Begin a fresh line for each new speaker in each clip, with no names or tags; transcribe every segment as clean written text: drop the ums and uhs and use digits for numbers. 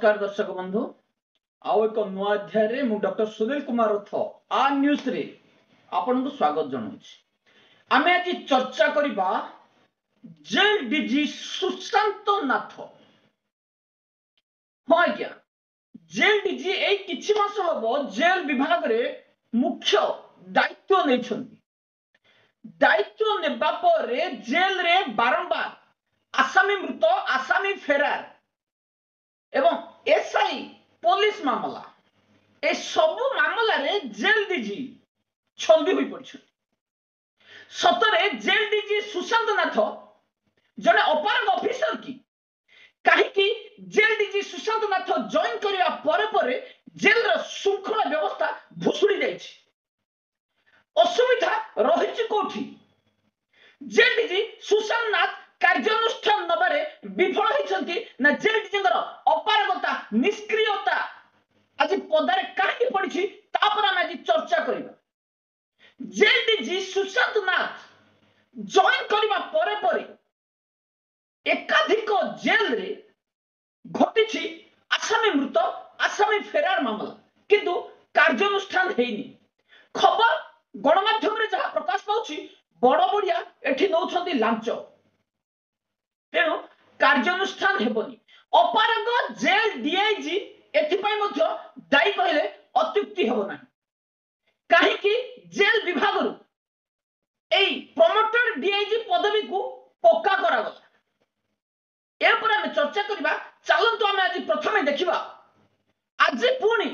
नमस्कार दर्शक बंधु आउ एक नुआ अध्याय मु डॉक्टर सुनील कुमार रथ आ न्यूज रे आपन को स्वागत जनाउछि। आमे आज चर्चा करिबा जेल डीजी सुशांत नाथ। हां आज्ञा जेल डीजी ए किछि मास हबो जेल विभाग रे मुख्य दायित्व नै छथि। दायित्व नेबा परे जेल रे बारंबार आसामी मृत आसामी फेरार एवं एसआई पुलिस मामला ए सबु मामला रे जेल डीजी छंदी होई पड़छ। सतरे जेल डीजी सुशांत नाथ जने अपारग ऑफिसर की काहे कि जेल डीजी सुशांत नाथ जॉइन करिया परे परे जेल रो शृंखला व्यवस्था भुसुड़ी जाइछ। असुविधा रहिछ कोठी जेल डीजी सुशांत नाथ कार्यानुष्ठान नबारे विफल होइछंती ना जेल डीजींगर अपारगता निष्क्रियता आज पदारे काहे पड़िछि तापर हम आज चर्चा करिबा। जेल डीजी सुशांत नाथ जॉइन करिबा परे परे एकाधिक जेल रे घटिछि आसामी मृत आसामी फेरार मामला किंतु कार्यानुष्ठान हेइनी। खबर गणमाध्यम रे जहा प्रकाश पाउछि बड़ बड़िया एठी नौछंती लांच तेणु कार्यानुष्ठान हेबनी। अपारग जेल डीआईजी एथिपाई मध्य दायी कहले अत्युक्ति हेबो नाही। काहे कि जेल विभाग रु एई प्रमोटेड डीआईजी पदवी को पक्का करा गला। ए पर हम चर्चा करिबा। चलंतु हम आज प्रथमे देखिबा आज पुणी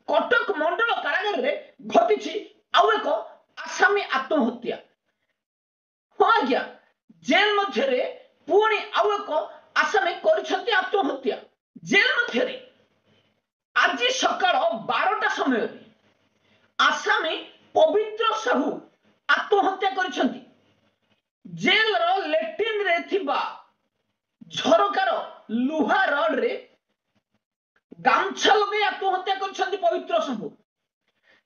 कटक मंडल कारागार रे घटिछि आउ एक आसामी आत्महत्या। हां आज्ञा जेल मध्य रे पुणी आउ एक आसामी करिसंती आत्महत्या। जेल मध्य रे आज सकाळ 12टा समय आसामी पवित्र साहू आत्महत्या करिसंती। जेल रो लेट्रिन रे थिबा झरकार लुहा रड रे गामछा लगे आत्महत्या करिसंती पवित्र साहू।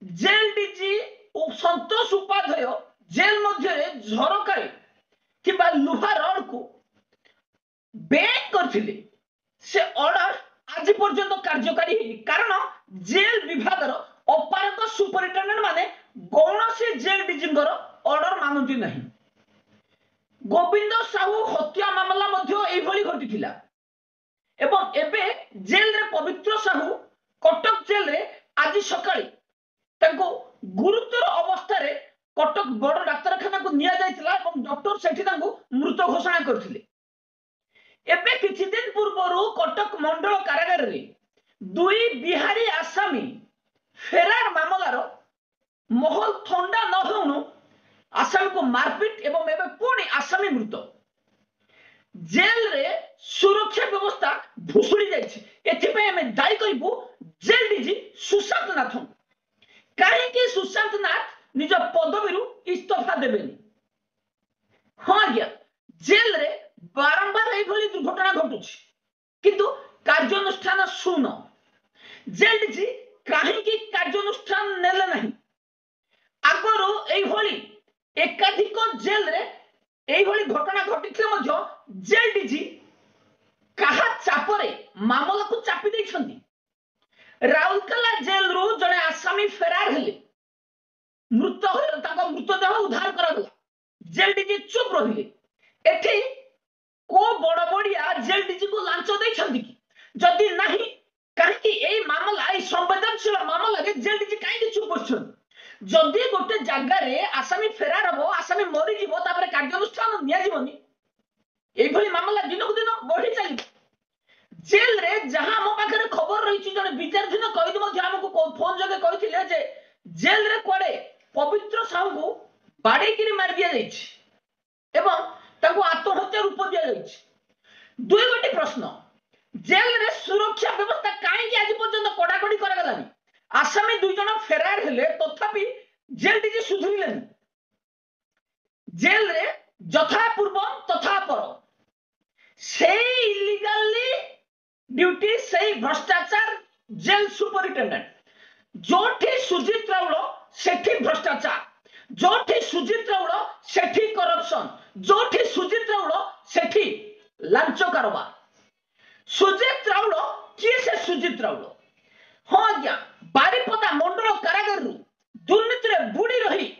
जेल डीजी संतोष उपाध्याय जेल मध्य रे झरकारे थिबा लुहा रड को बैन करथिले। से ऑर्डर आज पर्यंत कार्यकारी हेनी कारण जेल विभाग रो अपारग सुपरिटेंडेंट माने कौनसी जेल डीजींगर ऑर्डर मानती नहीं। गोविंद साहू हत्या मामला मध्य एई भली घटिथिला एवं एबे जेल रे पवित्र साहू कटक जेल रे आज सकाळी ताको गुरुतर अवस्था रे कटक बड़ डाक्तरखाना को निया जायतिला एवं डॉक्टर सेठी ताको मृत घोषणा करथिले। एबे किछि दिन पूर्वरु कटक मंडल कारागार रे दुई बिहारी आसामी फेरार मामलार महल ठंडा न होउनु आसामी को मारपीट एवं एबे पुणी आसामी मृत। जेल रे सुरक्षा व्यवस्था भुसुड़ी जाइछि। एथिपे हमें दायी करिबु जेल डीजी सुशांत नाथ। काहे कि सुशांत नाथ निज पदवीरु इस्तीफा देबेनी। हां आज्ञा जेल रे बारंबार एई भली दुर्घटना घटुछि किंतु कार्यानुष्ठान शून्य। जेल डीजी काहे कि कार्यानुष्ठान नेले नाही। आगरो एई भली एकाधिक जेल रे एई भली घटना घटिथिले मध्य जेल डीजी काहा चापरे मामला को चापी दैछंती। राउरकेला जेल रु जने आसामी फेरार हेले मृत होय ताको मृतदेह उद्धार करागला। जेल डीजी चुप रहिले। एठी को बड़ बड़िया जेल डीजी को लांच दैछंती कि जदि नाही काहे कि एई मामला एई संवेदनशील मामला रे जेल डीजी काहे कि चुप बसछन। जदि गोटे जागा रे आसामी फेरार हबो आसामी मरि जिवो तापर कार्यानुष्ठान निया जिवोनी एई भली मामला दिन को दिन बढ़ी चली। जेल रे जहां हम पाखरे खबर रहिछि जने विचारधीन कहिद मध्य हमको फोन जगे कहिथिले जे जेल रे कोडे पवित्र साहू को बाड़ी किरी मार दिया जाइछि एवं ताको आत्महत्या रूप दिया जाइछि। दुई गोटी प्रश्न जेल रे सुरक्षा व्यवस्था काहे कि आज पर्यंत कड़ाकड़ी करा गलानी। आसामी दुई जन फेरार हेले तथापि जेल डीजी सुधुरिलेनी। जेल रे जथा पूर्व तथा पर सेई इलीगली ड्यूटी सेई भ्रष्टाचार जेल सुपरिटेंडेंट जोठी सुजीत राउल सेठी भ्रष्टाचार जोठी सुजीत राउल सेठी करप्शन जोठी सुजीत राउल सेठी लांच कारोबार। सुजीत राउल किए से सुजित राउल हाँ आज्ञा बारिपदा मंडल कारागार दुर्नीति बुड़ी रही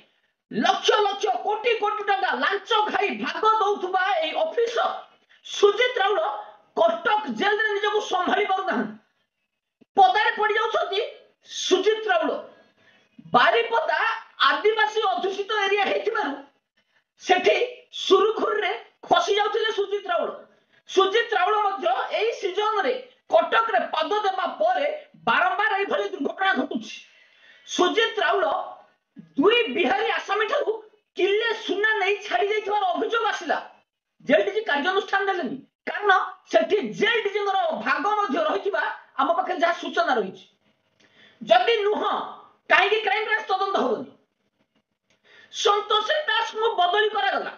लक्ष लक्ष कोटी कोटी टका लांच खाई भाग दौथुबा ए ऑफिसर सुजित राउल कटक जेल रे निजको संभाली पारु ना पदारे पड़ी जाउछथि सुजित राउल बारिपदा आदिवासी अधुषित एरिया हेथिबारु सेठी सुरुखुर रे खसी जाउथिले सुजित राउल मध्य एई सीजन रे कटक रे पद देबा परे बारंबार एई भली दुर्घटना घटुछि सुजित राउल दुई बिहारी आसामी ठारू किले सुना नहीं छाड़ी जाइथिबार अभियोग आसिला जेल डीजी कार्यानुष्ठान देलेनी कारण सेठी जेल डीजीଙ୍କର भाग ମଧ୍ୟ ରହିଥିବା ଆମ ପାଖରେ ଯାହା ସୂଚନା ରହିଛି ଯଦି ନୁହଁ କାହିଁକି କ୍ରାଇମ ବ୍ରାଞ୍ଚ ତଦନ୍ତ ହବନି संतोष दास को बदली करागला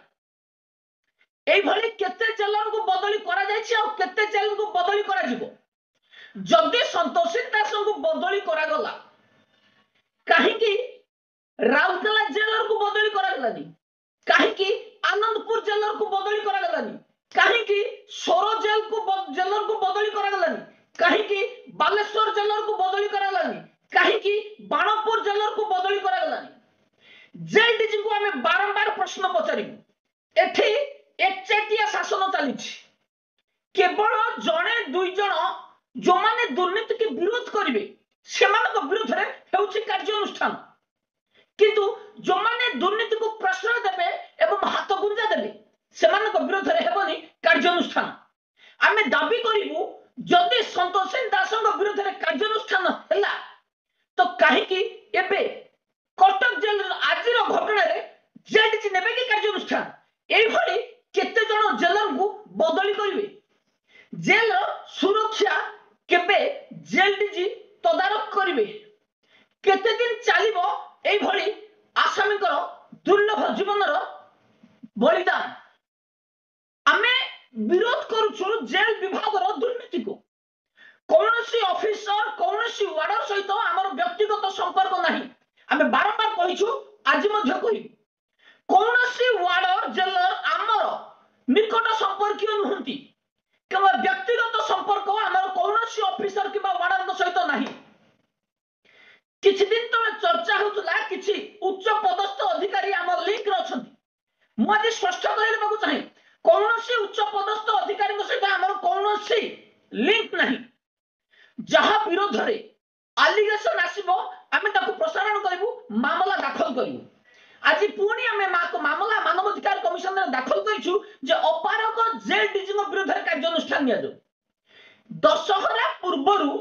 केते जेलर को बदली करा जायछि और केते जेल को बदली करा जिवो जदि संतोष दास को बदली करागला काहेकि राउरकेला जेलर को बदली करागलानी काहेकि आनंदपुर जेलर को बदली करागलानी काहेकि सोरो जेलर को बदली करागलानी काहेकि बालेश्वर जेलर को बदली करागलानी काहेकि बाणपुर जेलर को बदली करागलानी जेल डीजी को हमें बारंबार प्रश्न पचारिबु एठी एकचेटिया शासन चली केवल जने दुई जन जो माने दुर्नीति के विरोध करिवे सेमानक विरोध रे हेउछि कार्यानुष्ठान किंतु जो माने दुर्नीति को प्रश्रय देबे एवं हाथ गुंजा देबे सेमानक विरोध रे हेबनी कार्यानुष्ठान आमे दाबी करिवु जदि संतोष दासक विरोध रे कार्यानुष्ठान हैला तो काहे कि एबे कटक जेल आज घटना जेल डीजी नेबे कि कार्यानुष्ठान एभली केते जन जेलर को बदली करिवे जेल सुरक्षा केबे जेल डीजी तदारक करिवे केते दिन चलिबो एभली आसामीकर दुर्लभ जीवनर बलिदान आमे विरोध करूछु जेल विभागर दुर्नीति को कौनसी ऑफिसर कौनसी वार्डर सहित हमर व्यक्तिगत संपर्क नहीं आमे बारंबार कहिछु आज मध्य कहि कौनसी वार्डर जेलर आमर निकट संपर्कीय नुहंती केवल व्यक्तिगत संपर्क आमर कौनसी ऑफिसर किबा वार्डर सहित नहीं किछि दिन तले चर्चा होतला किछि उच्च पदस्थ अधिकारी आमर लिंक रे अछंती मु आज स्पष्ट कहि देबाकू चाहे कौनसी उच्च पदस्थ अधिकारी सहित आमर कौनसी लिंक नहीं जहा विरोध रे एलिगेशन आसीबो आमे ताको प्रसारण करिवु मामला दाखल करिवु आज पुणी आमे मामला मानवाधिकार कमिशन रे दाखल करिछु जे अपारक जेल डीजी को विरोध रे कार्यानुष्ठान निया जो दशहरा पूर्वरु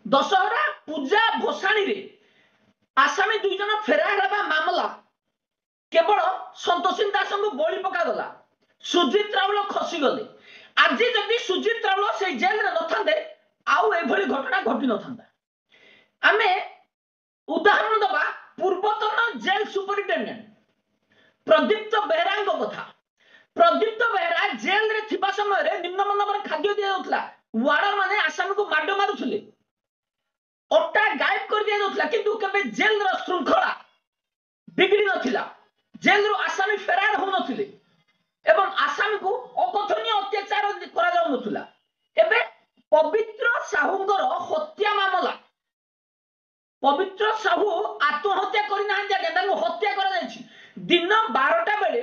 दशहरा पूजा भोसाणी रे आसामी दुई जन फेरार हेबा मामला केवल संतोष दास को बळी पका गला सुजित राउल खसी गले आज जदि सुजित राउल से जेल रे नथांदे आउ एभली घटना घटी नथांदा आमे उदाहरण दबा पूर्वतन जेल सुपरिटेंडेंट प्रदीप्त बेहरा कथा प्रदीप्त बेहरा जेल रे थिबा समय रे निम्न मानवर खाद्य दिया जाउतला वार्डर माने आसामी को माडो मारुथले ओटा गायब कर दिया जाउतला किंतु केबे जेल रो श्रृंखला बिगड़ी नथिला जेल रो आसामी फेरार हो नथिले एवं आसामी को अकथनीय अत्याचार करा जाउ नथिला एबे पवित्र साहुंगर हत्या मामला पवित्र साहू आत्महत्या करना हत्या कर दिन 12टा बेले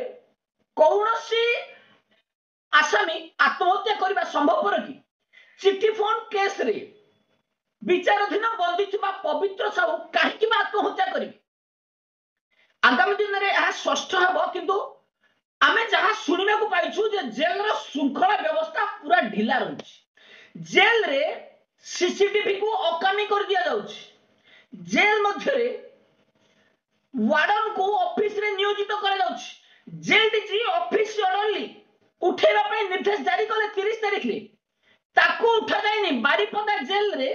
कौनसी आसामी आत्महत्या करने संभवपर कि चिट्ठी फोन केस रे विचाराधीन बंदी थी पवित्र साहू कहीं आत्महत्या करेंगे आगामी दिन में स्पष्ट हम किंतु आमे जहाँ शुणा को पाइछु जे जेल रो श्रृंखला व्यवस्था पूरा ढिला रही जेल रे सीसीटीवी को अकामी कर दिया जाउछि जेल मध्य वार्डन को ऑफिस रे नियोजित करा जाउछि जेल डीजी ऑफिस ऑर्डरली उठेबा पई निर्देश जारी कले 30 तारिख रे ताको उठा जायनी बारिपदा जेल रे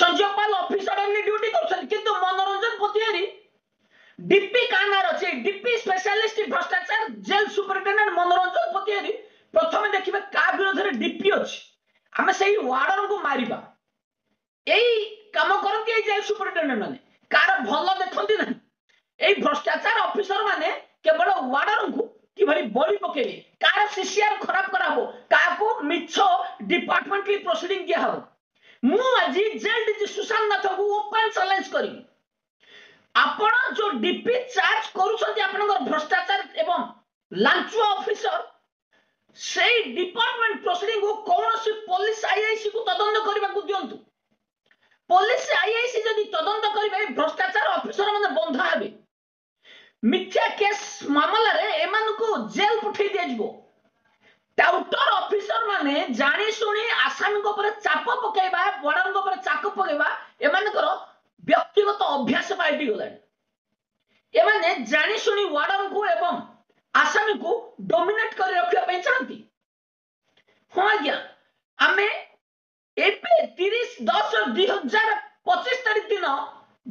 संजयपाल ऑफिस ऑर्डरली ड्यूटी करछन किंतु मनोरंजन पतियारी डीपी कानार अछि डीपी स्पेशलिस्ट भ्रष्टाचार जेल सुपरिटेंडेंट मनोरंजन पतियारी प्रथमे देखिबे का विरोध रे डीपी अछि हमें सही वार्डन को मारिबा एई काम करती जेल सुपरिटेंडेंट माने कार भल देखती ना एई भ्रष्टाचार ऑफिसर माने केवल वार्डन को कि भली बळी पकेबे कार सीसीआर खराब करा हो का को मिछ डिपार्टमेंटली प्रोसीडिंग किया हो मु आज जेल डीजी सुशांत नाथ को ओपन चैलेंज करी आपण जो डीपी चार्ज करूछंती आपनकर भ्रष्टाचार एवं लांचुआ ऑफिसर से डिपार्टमेंट प्रोसीडिंग को कौन सी पुलिस आईआईसी को तदंत करबा को दियंतु पुलिस आईआईसी जदि तदंत करिवे भ्रष्टाचार ऑफिसर माने बंधा हेबे मिथ्या केस मामला रे एमान को जेल पठै दियजबो टाउटर ऑफिसर माने जानी सुनी आसामी को पर चाप पकेबा बड़न को पर चाप पकेबा एमान करो व्यक्तिगत अभ्यास पाइटी गलानी एमाने जानी सुनी वार्डन को एवं आसामी को डोमिनेट कर रखिया पे चाहती हां आज्ञा आमे एपे 30/10/2025 तारिख दिन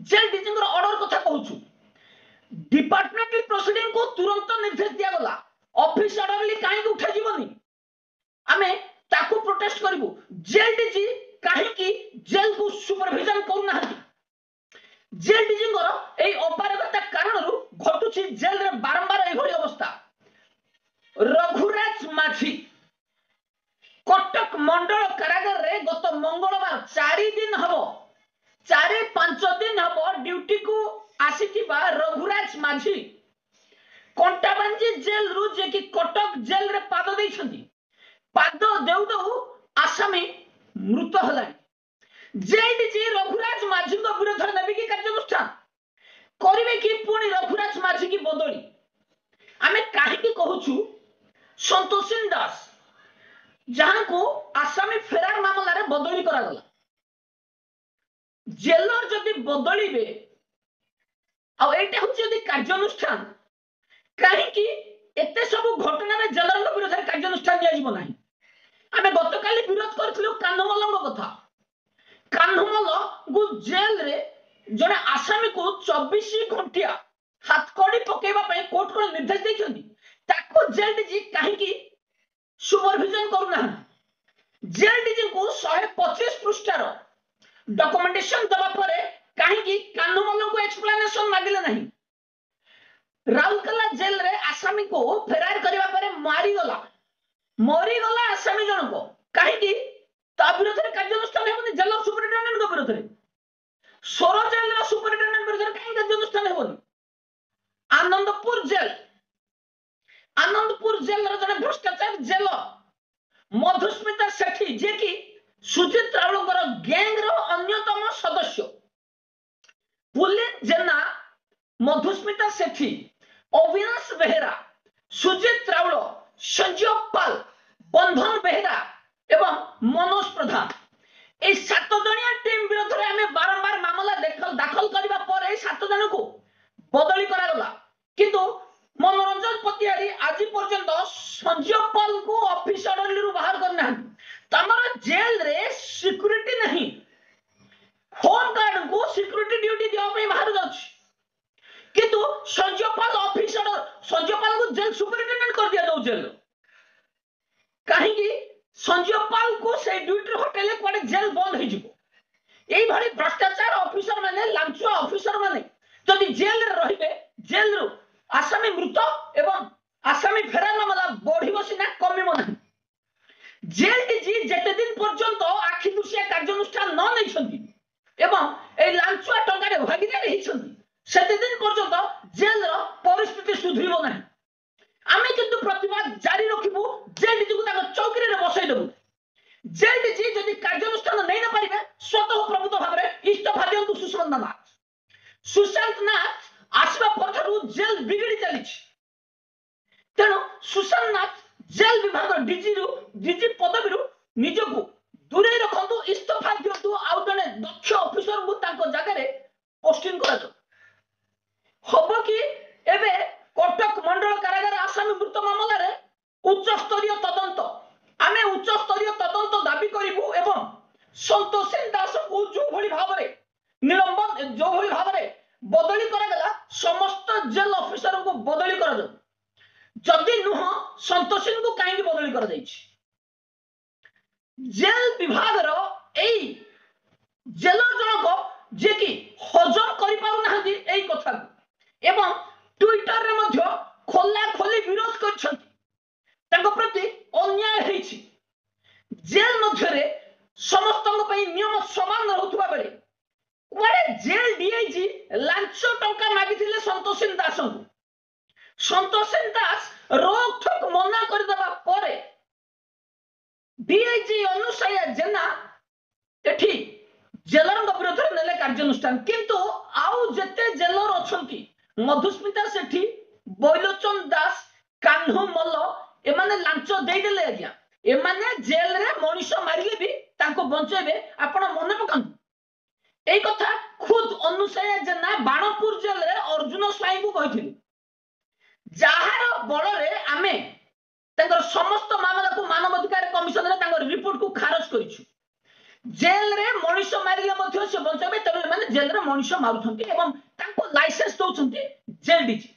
जेल डीजी ऑर्डर कथा कहूछु डिपार्टमेंटल प्रोसीडिंग को तुरंत निर्देश दिया गला ऑफिस ऑर्डरली काहे उठा जीवनी आमे ताको प्रोटेस्ट करिवु जेल डीजी काहे की जेल को सुपरविजन करू नाहंती जेल डीजी एई अपारगता कारणरू घटुछि जेल रे बारंबार एई भली अवस्था रघुराज माझी कटक मंडल कारागार रे गत मंगलवार 4 दिन हबो 4-5 दिन हबो ड्यूटी को आसीथिबा रघुराज माझी कंटाबांजी जेल रु जे कि कटक जेल रे पाद दैछंती पाद देउ देउ आसामी मृत हलानी जेडीजी रघुराज माझी को विरोध नेबी की कार्यानुष्ठान करिवे कि पुणी रघुराज माझी की बदली आमे काहे की कहूछु संतोषिन दास जहां को आसामी फेरार मामला रे बदली करा गला जेलर जदि बदलीबे आ एटा होछि जदि कार्यानुष्ठान काहे की एते सब घटना रे जेलर विरोध रे कार्यानुष्ठान दिया जीव नाही आमे गतकाली विरोध करथिलु कान्हमलंग कथा कान्हमल को जेल रे जने आसामी को 24 घंटिया हाथकड़ी पकेबा पय कोर्ट को निर्देश दैछंती ताको जेल डीजी काहे की सुपरविजन करू ना जेल डीजी को 125 पृष्ठार डॉक्यूमेंटेशन दबा परे काहे की कान्हमल को एक्सप्लेनेशन मागिले नहीं राउरकेला जेल रे आसामी को फेरार करबा परे मारी गला आसामी जन को काहे की ता विरोध रे कार्यानुष्ठान हेबनी जेल सुपरिटेंडेंट को विरोध रे सोरो जेल रे सुपरिटेंडेंट विरोध रे काहे कार्यानुष्ठान हेबनी आनंदपुर जेल रे जने भ्रष्टाचार जेल मधुस्मिता सेठी जे कि सुजित रावलकर गैंग रो अन्यतम सदस्य पुलिस जेना मधुस्मिता सेठी अविनाश बेहेरा सुजित रावल संजीव पाल बंधन बेहेरा एवं मनोज प्रधान ए 7 जणिया टीम विरोध रे हमें बारंबार मामला दाखल करबा पर ए 7 जण को बदली करा गला किंतु मनोरंजन पतियारी आज पर्यंत संजीव पाल को ऑफिस ऑर्डर रु बाहर करना तमरा जेल रे सिक्योरिटी नहीं होम गार्ड को सिक्योरिटी ड्यूटी दिया पे बाहर जाछ किंतु संजीव पाल ऑफिस ऑर्डर संजीव पाल को जेल सुपरिटेंडेंट कर दिया दो जेल काहे की संजीव पाल को से ड्यूटी होटल कोडे जेल बंद हो जिवो एई भली भ्रष्टाचार ऑफिसर माने लांचुआ ऑफिसर माने जदि जेल रे रहिबे जेल रु आसामी मृत एवं आसामी फेरार मामला बढ़िबो सिना कमिबो नाही जेल डीजी जेते दिन पर्यंत आखि दुसिया कार्यानुष्ठान न नै छथि एवं ए लांचुआ टंका रे भागीदार हि छथि सेते दिन पर्यंत जेल रो परिस्थिति सुधरिबो नाही आमे किंतु प्रतिवाद जारी रखिबु जेल डीजी को ताको चौकी रे बसाई देबु जेल डीजी जदि कार्यानुष्ठान नै न पारिबे स्वतः प्रभुत्व भाबरे इस्तफा दियंतु सुशांत नाथ आसवा पथरु जेल बिगड़ी चली तेणु सुशांत नाथ जेल विभाग डीजी पदवी निजको दूरे रखंतु इस्तफा दियंतु आउ जने दक्ष ऑफिसर को ताको जगह रे पोस्टिंग करा हबो कि एबे कटक मंडल कारागार आसामी मृत मामला रे उच्च स्तरीय तदंत आमे उच्च स्तरीय तदंत दाबी करिवु एवं संतोषिन दास को जो भली भाव रे निलंबन जो भली भाव रे बदली करा गला समस्त जेल ऑफिसर को बदली करा दो जदि नुह संतोषिन को काहे बदली करा जाई जेल विभाग रो एई जेलर जनक जे कि हजम करि पाउ नाहंती एई कथा एवं ट्विटर रे मध्य खोला खोली विरोध करछंती तांको प्रति अन्याय हेछि जेल मध्य रे समस्तक पई नियम डीआईजी लांच टंका मागिथिले संतोषिन दास को संतोषिन दास रोक ठोक मना कर देबा परे डीआईजी अनुसया जेना एठी जेलर विरोध नेले कार्यानुष्ठान किंतु आउ जेते जेलर अछंती मधुस्मिता सेठी बैलोचन दास कान्हू मल्ल एमाने लांच देई देले आज्ञा एमाने जेल रे मनुष्य मारिले भी ताको बंचेबे आपण मने पकांतु एई कथा खुद अनुसया जेना बाणपुर जेल रे अर्जुन स्वाई को कहिथिले जाहार बल रे आमे तांकर समस्त मामला को मानवाधिकार कमिशन रे तांकर रिपोर्ट को खारज करिछु जेल रे मनुष्य मारिले मध्य से बंचेबे तबे माने जेल रे मनुष्य मारुथंती एवं तांको लाइसेंस दोछंती जेल डीजी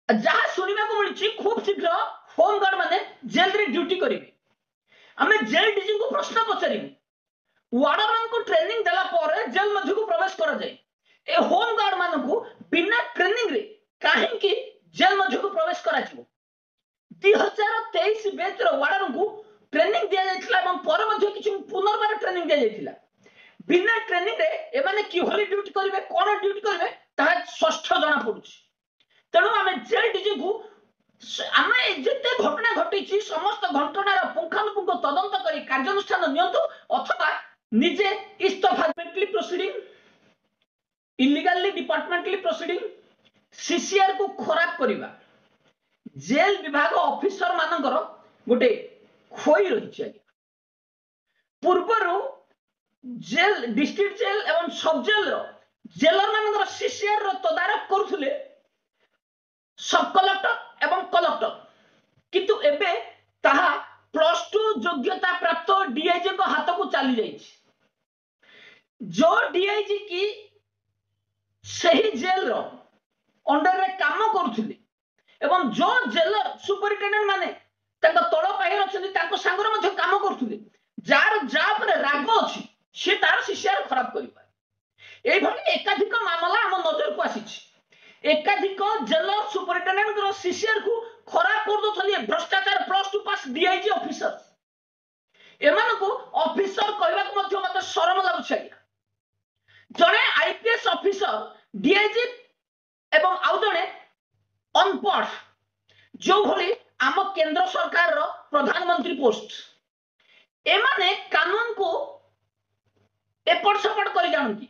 जहा सुनिबा को मिलछि खूब शीघ्र होम गार्ड माने जेल रे ड्यूटी करिवे आमे जेल डीजी को प्रश्न पचारिबे वार्डन को ट्रेनिंग देला पर जेल मध्य को प्रवेश करा जाय ए होम गार्ड मान को बिना ट्रेनिंग रे काहे कि जेल मध्य को प्रवेश करा जिवो 2023 बैच रो वार्डन को ट्रेनिंग दिया जायतिला एवं पर मध्य किछ पुनर्बार ट्रेनिंग दिया जायतिला बिना ट्रेनिंग रे ए माने कि होली ड्यूटी करिवे कोन ड्यूटी करिवे ता षष्ठ जणा पडुछि तेणु आमे जेल डीजी को आमे जेते घटना घटिछि समस्त घटनार पुंखानुपुंख तदंत करी कार्यानुष्ठान नियंतु अथवा निजे इस्तफामेंटली proceeding illegally departmentally proceeding CCR को खराब करिबा जेल विभाग ऑफिसर मानकर गोटे खोई रही पूर्वर जेल डिस्ट्रिक्ट जेल एवं सब जेल जेलर मानकर सीसीआर तदारख करुले सब कलेक्टर एवं कलेक्टर किंतु एबे ताहा +2 योग्यता प्राप्त डीआईजी को हाथ को चली जाइए जो डीआईजी की सही जेल रो अंडर रे काम करुले एवं जो जेलर सुपरिटेंडेंट माने तांको तळ पाहि रछथि तांको संगर मध्ये काम करुले जार जा पर राग अछि से तार सीसीआर खराब करिबा एई भली एकाधिक मामला हम नजर को आसीछि एकाधिक जेलर सुपरिटेंडेंट को सीसीआर को खराब कर दोथली भ्रष्टाचार +2 पास डीआईजी ऑफिसर एमान को ऑफिसर कहबा को मध्ये मते शरम लागुछि जणे आईपीएस ऑफिसर डीआईजी एवं आउ जणे अनपढ़ जो भली आम केंद्र सरकार रो प्रधानमंत्री पोस्ट एमाने कानून को एपट सपट कर जानती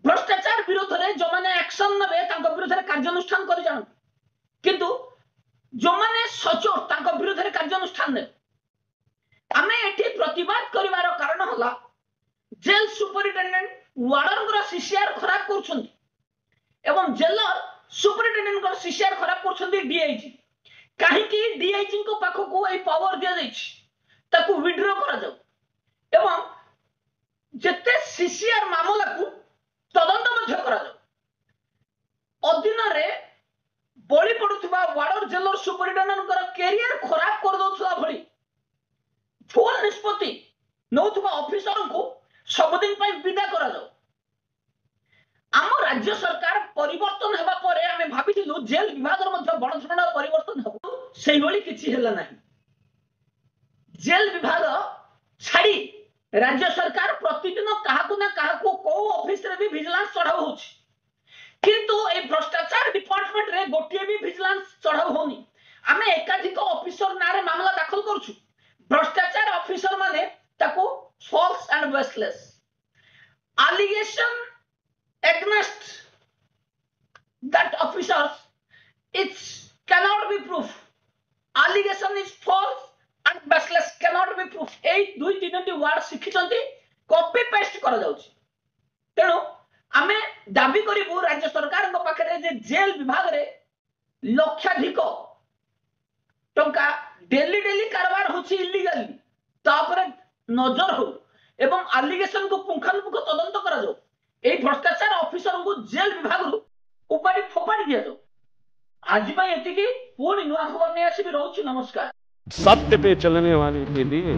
भ्रष्टाचार विरोध में जो माने एक्शन नबे तांको विरोध में कार्यानुष्ठान कर जानती किंतु जो माने सचोट तांको विरोध में कार्यानुष्ठान ने आमे एठी प्रतिवाद करिवार कारण होला जेल सुपरिटेंडेंट वार्डन को सीसीआर खराब करछंती एवं जेलर सुपरिटेंडेंट को सीसीआर खराब करछंती डीआईजी काहे कि डीआईजी को पाखो को ए पावर दिया जाइछि ताकू विड्रॉ करा जाऊ एवं जेते सीसीआर मामला को तदंत मध्य करा जाऊ अधीन रे बळी पडुथबा वार्डर जेलर सुपरिटेंडेंट कर कैरियर खराब कर दोथला भली फुल निष्पत्ति नौथबा ऑफिसर को सबदिन पई विदा करा जाऊ आम राज्य सरकार परिवर्तन हेबा परे आमे भाबिथिलु जेल विभाग मध्य बड़ धरणार परिवर्तन हेबो सेही भली किछि हेला नाही जेल विभाग छाड़ी राज्य सरकार प्रतिदिन काहाकु ना काहाकु को ऑफिस रे भी विजिलेंस चढ़ाव होछि किंतु ए भ्रष्टाचार डिपार्टमेंट रे गोटिए भी विजिलेंस चढ़ाव होनी आमे एकाधिक ऑफिसर नारे मामला दाखल करछु भ्रष्टाचार ऑफिसर माने ताको false and baseless allegation against that officers it cannot be proof allegation is false and baseless cannot be proof ei दुई तीनटी वर्ड शिखिचंती कॉपी पेस्ट करा जाउची तेनो आमे दाबी करिबु राज्य सरकार को पाखरे जे जेल विभाग रे लक्षाधिक टंका डेली डेली कारबार होची इलीगली तापरे नजर हो एवं एलिगेशन को पुंखानुपुंख तदंत करा जाऊ ए भ्रष्टाचार ऑफिसर को जेल विभाग रु उपाड़ी फोपाड़ी दिया जाऊ आज भाई एतिकी पूर्ण नुआ खबर ने आसी भी रहउची नमस्कार
सत्य पे चलने वाले के लिए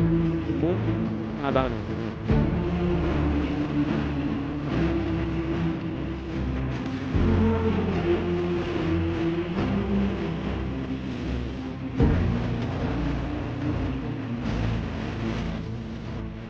आधार है।